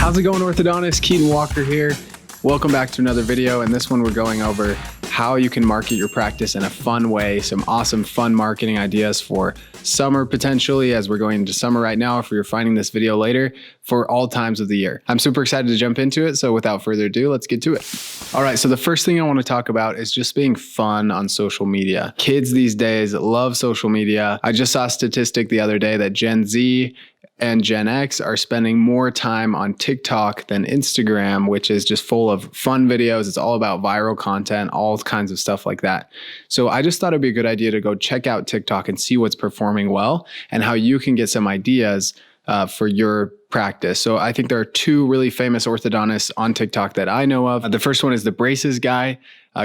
How's it going, orthodontist? Keaton Walker here. Welcome back to another video. In this one, we're going over how you can market your practice in a fun way, some awesome fun marketing ideas for summer potentially, as we're going into summer right now, if you're finding this video later, for all times of the year. I'm super excited to jump into it. So without further ado, let's get to it. All right, so the first thing I want to talk about is just being fun on social media. Kids these days love social media. I just saw a statistic the other day that Gen Z and Gen X are spending more time on TikTok than Instagram, which is just full of fun videos. It's all about viral content, all kinds of stuff like that. So I just thought it'd be a good idea to go check out TikTok and see what's performing well and how you can get some ideas for your practice. So I think there are two really famous orthodontists on TikTok that I know of. The first one is the braces guy,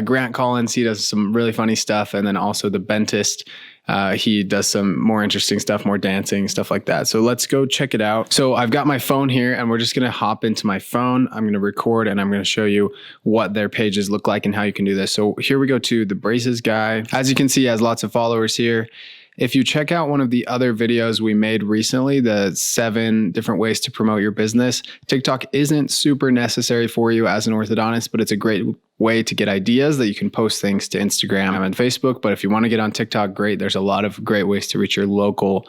Grant Collins. He does some really funny stuff. And then also the Bentist. He does some more interesting stuff, more dancing, stuff like that. So let's go check it out. So I've got my phone here and we're just going to hop into my phone. I'm going to record and I'm going to show you what their pages look like and how you can do this. So here we go to the braces guy. As you can see, he has lots of followers here. If you check out one of the other videos we made recently, the 7 different ways to promote your business, TikTok isn't super necessary for you as an orthodontist, but it's a great way to get ideas that you can post things to Instagram and Facebook. But if you want to get on TikTok, great. There's a lot of great ways to reach your local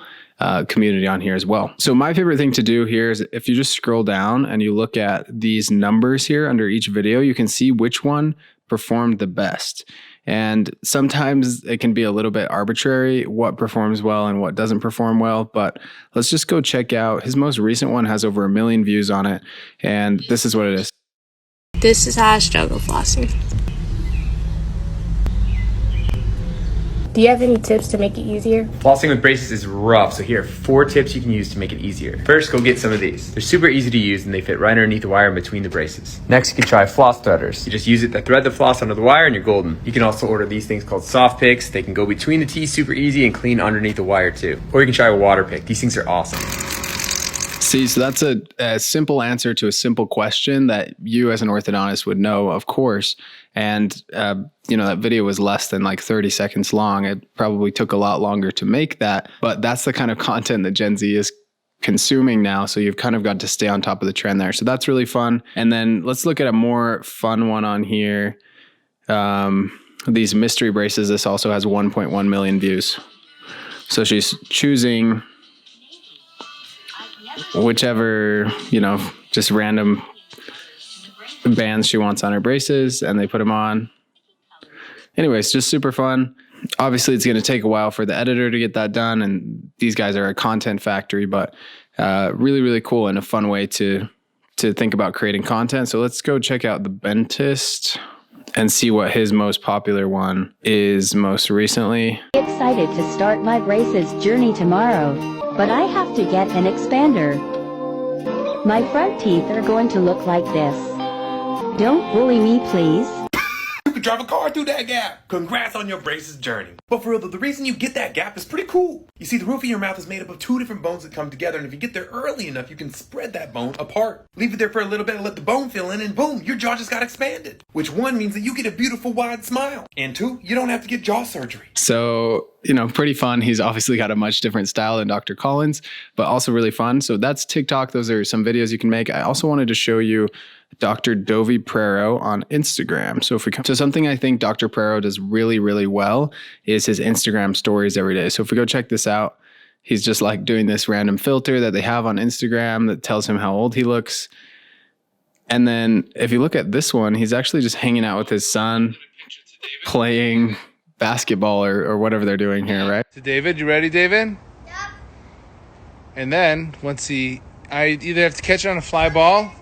community on here as well. So my favorite thing to do here is if you just scroll down and you look at these numbers here under each video, you can see which one performed the best. And sometimes it can be a little bit arbitrary what performs well and what doesn't perform well, but let's just go check out. His most recent one has over 1 million views on it, and this is what it is. This is how I struggle flossing. Do you have any tips to make it easier? Flossing with braces is rough, so here are 4 tips you can use to make it easier. First, go get some of these. They're super easy to use and they fit right underneath the wire in between the braces. Next, you can try floss threaders. You just use it to thread the floss under the wire and you're golden. You can also order these things called soft picks. They can go between the teeth super easy and clean underneath the wire too. Or you can try a water pick. These things are awesome. See, so that's a simple answer to a simple question that you as an orthodontist would know, of course. And, you know, that video was less than like 30 seconds long. It probably took a lot longer to make that, but that's the kind of content that Gen Z is consuming now. So you've kind of got to stay on top of the trend there. So that's really fun. And then let's look at a more fun one on here. These mystery braces, this also has 1.1 million views. So she's choosing whichever, you know, just random bands she wants on her braces and they put them on. Anyways, just super fun. Obviously, it's going to take a while for the editor to get that done. And these guys are a content factory, but really, really cool and a fun way to think about creating content. So let's go check out the Bentist and see what his most popular one is most recently. Excited to start my braces journey tomorrow, but I have to get an expander. My front teeth are going to look like this. Don't bully me, please. You could drive a car through that gap. Congrats on your braces journey. But for real though, the reason you get that gap is pretty cool. You see, the roof of your mouth is made up of 2 different bones that come together, and if you get there early enough, you can spread that bone apart. Leave it there for a little bit and let the bone fill in, and boom, your jaw just got expanded. Which 1 means that you get a beautiful wide smile. And 2, you don't have to get jaw surgery. So, you know, pretty fun. He's obviously got a much different style than Dr. Collins, but also really fun. So that's TikTok. Those are some videos you can make. I also wanted to show you Dr. Dovi Prero on Instagram. So if we come to something I think Dr. Prero does really, really well is his Instagram stories every day. So if we go check this out, he's just like doing this random filter that they have on Instagram that tells him how old he looks. And then if you look at this one, he's actually just hanging out with his son playing basketball or whatever they're doing here, right? To David, you ready, David? Yep. And then once I either have to catch it on a fly ball,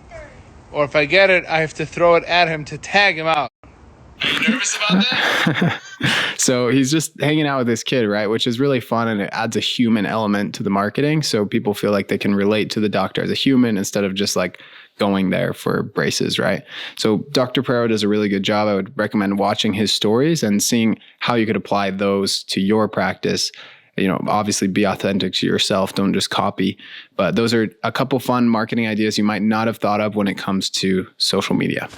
or if I get it, I have to throw it at him to tag him out. Are you nervous about that? So he's just hanging out with this kid, right? Which is really fun, and it adds a human element to the marketing. So people feel like they can relate to the doctor as a human instead of just like going there for braces, right? So Dr. Prero does a really good job. I would recommend watching his stories and seeing how you could apply those to your practice. You know, obviously be authentic to yourself. Don't just copy. But those are a couple fun marketing ideas you might not have thought of when it comes to social media.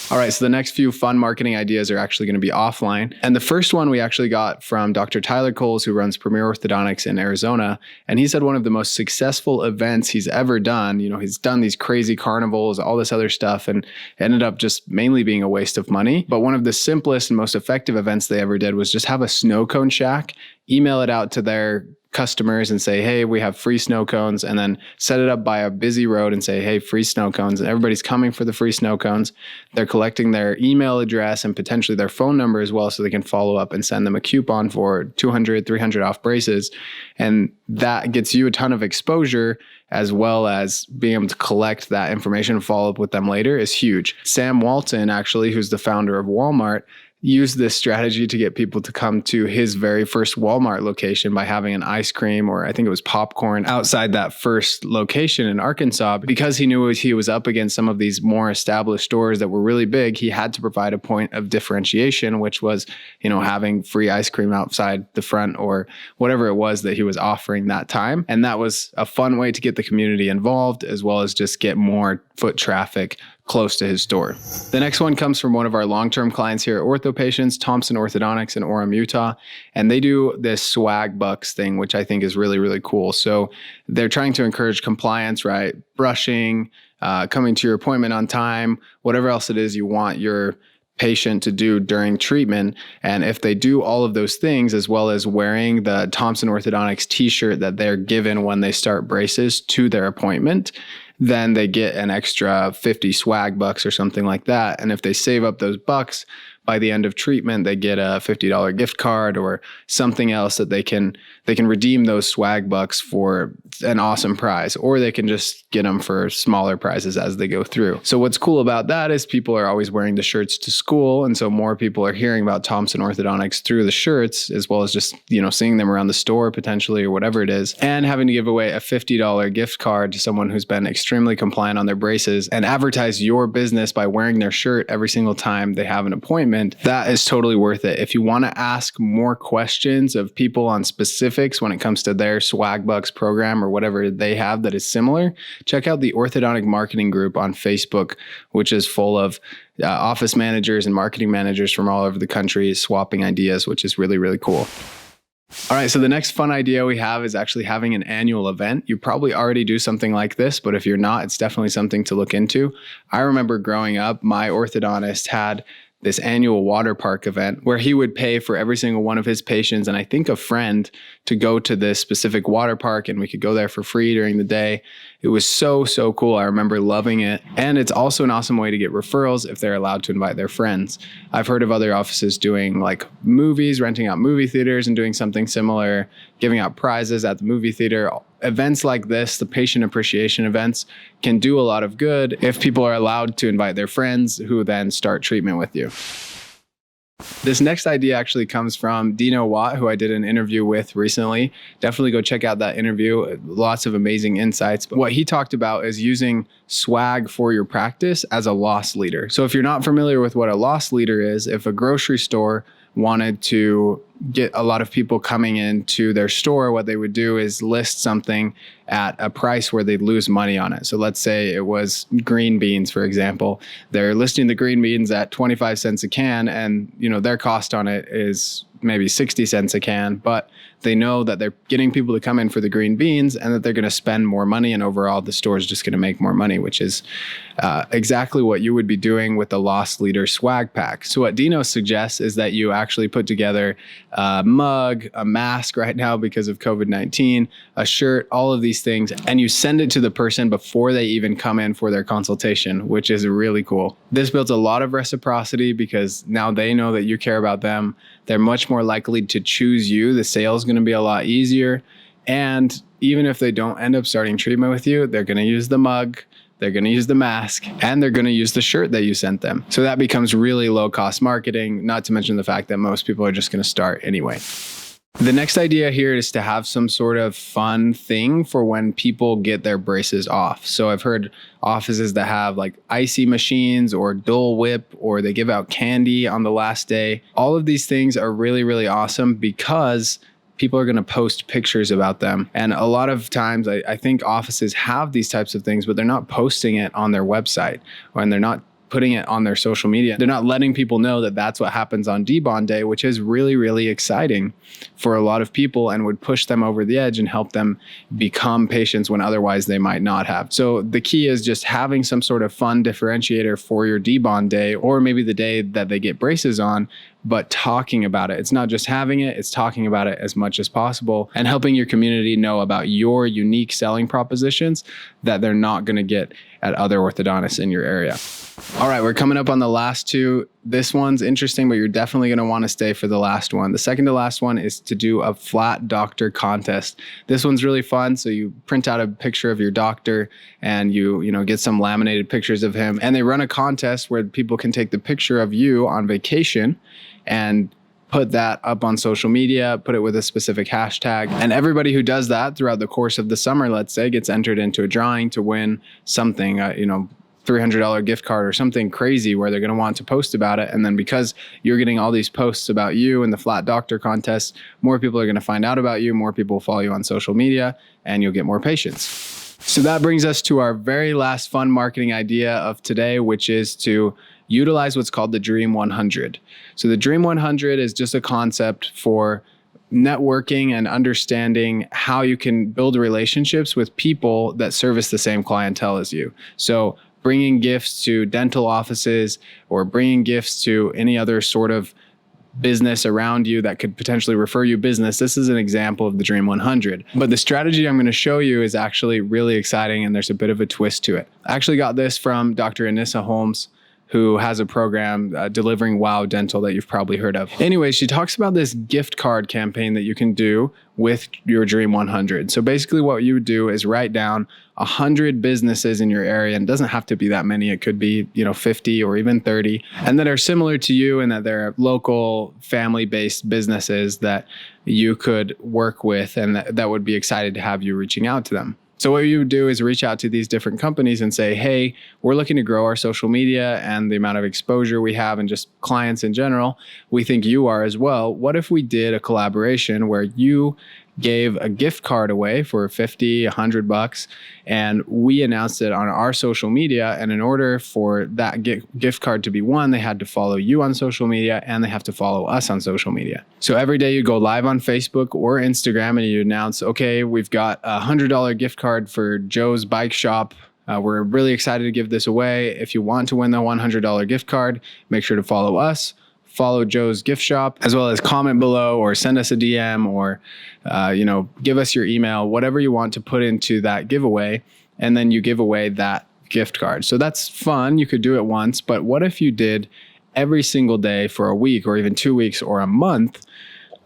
All right, so the next few fun marketing ideas are actually going to be offline. And the first one we actually got from Dr. Tyler Coles, who runs Premier Orthodontics in Arizona. And he said one of the most successful events he's ever done, he's done these crazy carnivals, all this other stuff, and ended up just mainly being a waste of money. But one of the simplest and most effective events they ever did was just have a snow cone shack, email it out to their customers and say, hey, we have free snow cones, and then set it up by a busy road and say, hey, free snow cones. And everybody's coming for the free snow cones. They're collecting their email address and potentially their phone number as well, so they can follow up and send them a coupon for 200, 300 off braces. And that gets you a ton of exposure, as well as being able to collect that information and follow up with them later is huge. Sam Walton, actually, who's the founder of Walmart, used this strategy to get people to come to his very first Walmart location by having an ice cream, or I think it was popcorn, outside that first location in Arkansas. Because he knew he was up against some of these more established stores that were really big, he had to provide a point of differentiation, which was, having free ice cream outside the front or whatever it was that he was offering that time. And that was a fun way to get the community involved, as well as just get more foot traffic close to his store. The next one comes from one of our long-term clients here at OrthoPatients, Thompson Orthodontics in Orem, Utah. And they do this Swagbucks thing, which I think is really, really cool. So they're trying to encourage compliance, right? Brushing, coming to your appointment on time, whatever else it is you want your patient to do during treatment. And if they do all of those things, as well as wearing the Thompson Orthodontics t-shirt that they're given when they start braces to their appointment, then they get an extra 50 Swagbucks or something like that. And if they save up those bucks, by the end of treatment, they get a $50 gift card or something else that they can redeem those Swagbucks for an awesome prize, or they can just get them for smaller prizes as they go through. So what's cool about that is people are always wearing the shirts to school. And so more people are hearing about Thompson Orthodontics through the shirts, as well as just, seeing them around the store potentially or whatever it is, and having to give away a $50 gift card to someone who's been extremely compliant on their braces and advertise your business by wearing their shirt every single time they have an appointment. That is totally worth it. If you want to ask more questions of people on specifics when it comes to their Swagbucks program or whatever they have that is similar, check out the Orthodontic Marketing Group on Facebook, which is full of office managers and marketing managers from all over the country swapping ideas, which is really, really cool. All right, so the next fun idea we have is actually having an annual event. You probably already do something like this, but if you're not, it's definitely something to look into. I remember growing up, my orthodontist had this annual water park event where he would pay for every single one of his patients, and I think a friend, to go to this specific water park, and we could go there for free during the day. It was so, so cool. I remember loving it. And it's also an awesome way to get referrals if they're allowed to invite their friends. I've heard of other offices doing like movies, renting out movie theaters and doing something similar, giving out prizes at the movie theater. Events like this, the patient appreciation events, can do a lot of good if people are allowed to invite their friends who then start treatment with you. This next idea actually comes from Dino Watt, who I did an interview with recently. Definitely go check out that interview. Lots of amazing insights. But what he talked about is using swag for your practice as a loss leader. So if you're not familiar with what a loss leader is, if a grocery store wanted to get a lot of people coming into their store, what they would do is list something at a price where they'd lose money on it. So let's say it was green beans, for example. They're listing the green beans at 25 cents a can, and their cost on it is maybe 60 cents a can, but they know that they're getting people to come in for the green beans and that they're going to spend more money, and overall the store is just going to make more money, which is exactly what you would be doing with the loss leader swag pack. So what Dino suggests is that you actually put together a mug, a mask right now because of COVID-19, a shirt, all of these things, and you send it to the person before they even come in for their consultation, which is really cool. This builds a lot of reciprocity because now they know that you care about them. They're much more likely to choose you. The sale is going to be a lot easier. And even if they don't end up starting treatment with you, they're going to use the mug, they're going to use the mask, and they're going to use the shirt that you sent them. So that becomes really low cost marketing, not to mention the fact that most people are just going to start anyway. The next idea here is to have some sort of fun thing for when people get their braces off. So I've heard offices that have like icy machines or Dole Whip, or they give out candy on the last day. All of these things are really, really awesome because people are going to post pictures about them. And a lot of times I think offices have these types of things, but they're not posting it on their website, and they're not putting it on their social media. They're not letting people know that that's what happens on Debond Day, which is really, really exciting for a lot of people and would push them over the edge and help them become patients when otherwise they might not have. So the key is just having some sort of fun differentiator for your Debond Day, or maybe the day that they get braces on, but talking about it. It's not just having it, it's talking about it as much as possible and helping your community know about your unique selling propositions that they're not going to get at other orthodontists in your area. All right, we're coming up on the last two. This one's interesting, but you're definitely going to want to stay for the last one. The second to last one is to do a flat doctor contest. This one's really fun. So you print out a picture of your doctor and you get some laminated pictures of him, and they run a contest where people can take the picture of you on vacation and put that up on social media, put it with a specific hashtag. And everybody who does that throughout the course of the summer, let's say, gets entered into a drawing to win something, $300 gift card or something crazy where they're going to want to post about it. And then because you're getting all these posts about you in the flat doctor contest, more people are going to find out about you, more people will follow you on social media, and you'll get more patients. So that brings us to our very last fun marketing idea of today, which is to utilize what's called the Dream 100. So the Dream 100 is just a concept for networking and understanding how you can build relationships with people that service the same clientele as you. So bringing gifts to dental offices or bringing gifts to any other sort of business around you that could potentially refer you business. This is an example of the Dream 100. But the strategy I'm going to show you is actually really exciting, and there's a bit of a twist to it. I actually got this from Dr. Anissa Holmes, who has a program delivering Wow Dental that you've probably heard of. Anyway, she talks about this gift card campaign that you can do with your Dream 100. So basically what you would do is write down 100 businesses in your area, and it doesn't have to be that many. It could be, 50 or even 30, and that are similar to you and that they're local family-based businesses that you could work with and that would be excited to have you reaching out to them. So what you would do is reach out to these different companies and say, hey, we're looking to grow our social media and the amount of exposure we have and just clients in general. We think you are as well. What if we did a collaboration where you gave a gift card away for $50, $100, and we announced it on our social media. And in order for that gift card to be won, they had to follow you on social media and they have to follow us on social media. So every day you go live on Facebook or Instagram and you announce, okay, we've got a $100 gift card for Joe's Bike Shop. We're really excited to give this away. If you want to win the $100 gift card, make sure to follow us, follow Joe's gift shop, as well as comment below or send us a DM or, give us your email, whatever you want to put into that giveaway. And then you give away that gift card. So that's fun. You could do it once, but what if you did every single day for a week or even 2 weeks or a month,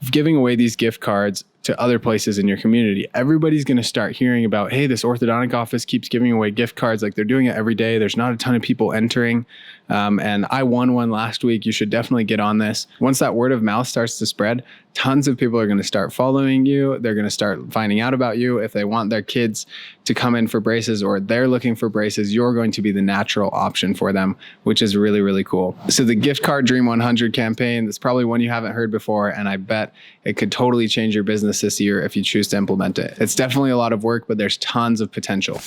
giving away these gift cards to other places in your community? Everybody's going to start hearing about, hey, this orthodontic office keeps giving away gift cards. Like, they're doing it every day. There's not a ton of people entering. And I won one last week. You should definitely get on this. Once that word of mouth starts to spread, tons of people are going to start following you. They're going to start finding out about you. If they want their kids to come in for braces or they're looking for braces, you're going to be the natural option for them, which is really, really cool. So the gift card Dream 100 campaign, that's probably one you haven't heard before. And I bet it could totally change your business this year if you choose to implement it. It's definitely a lot of work, but there's tons of potential.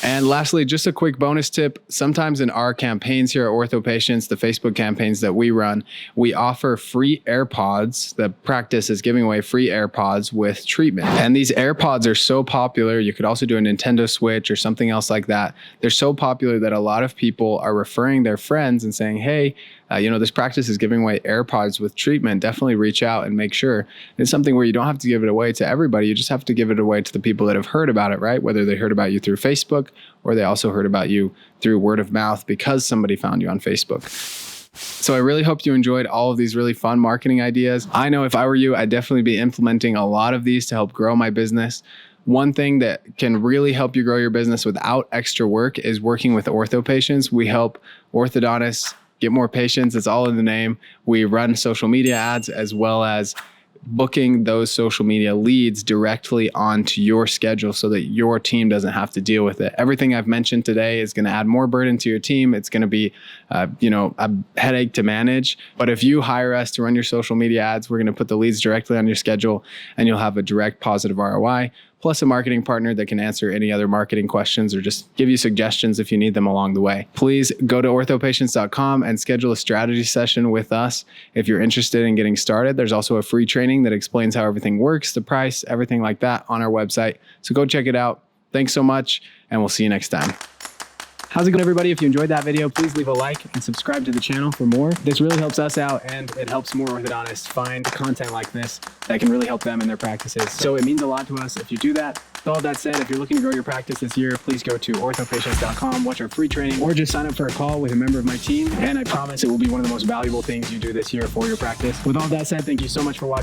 And lastly, just a quick bonus tip. Sometimes in our campaigns here at OrthoPatients, the Facebook campaigns that we run, we offer free AirPods. The practice is giving away free AirPods with treatment. And these AirPods are so popular. You could also do a Nintendo Switch or something else like that. They're so popular that a lot of people are referring their friends and saying, hey, this practice is giving away AirPods with treatment. Definitely reach out and make sure. It's something where you don't have to give it away to everybody. You just have to give it away to the people that have heard about it, right? Whether they heard about you through Facebook or they also heard about you through word of mouth because somebody found you on Facebook. So I really hope you enjoyed all of these really fun marketing ideas. I know if I were you, I'd definitely be implementing a lot of these to help grow my business. One thing that can really help you grow your business without extra work is working with OrthoPatients. We help orthodontists get more patients. It's all in the name. We run social media ads as well as booking those social media leads directly onto your schedule so that your team doesn't have to deal with it. Everything I've mentioned today is going to add more burden to your team. It's going to be, a headache to manage. But if you hire us to run your social media ads, we're going to put the leads directly on your schedule and you'll have a direct positive ROI. plus a marketing partner that can answer any other marketing questions or just give you suggestions if you need them along the way. Please go to orthopatients.com and schedule a strategy session with us if you're interested in getting started. There's also a free training that explains how everything works, the price, everything like that on our website. So go check it out. Thanks so much, and we'll see you next time. How's it going, everybody? If you enjoyed that video, please leave a like and subscribe to the channel for more. This really helps us out, and it helps more orthodontists find content like this that can really help them in their practices. So it means a lot to us if you do that. With all that said, if you're looking to grow your practice this year, please go to orthopatients.com, watch our free training, or just sign up for a call with a member of my team. And I promise it will be one of the most valuable things you do this year for your practice. With all that said, thank you so much for watching.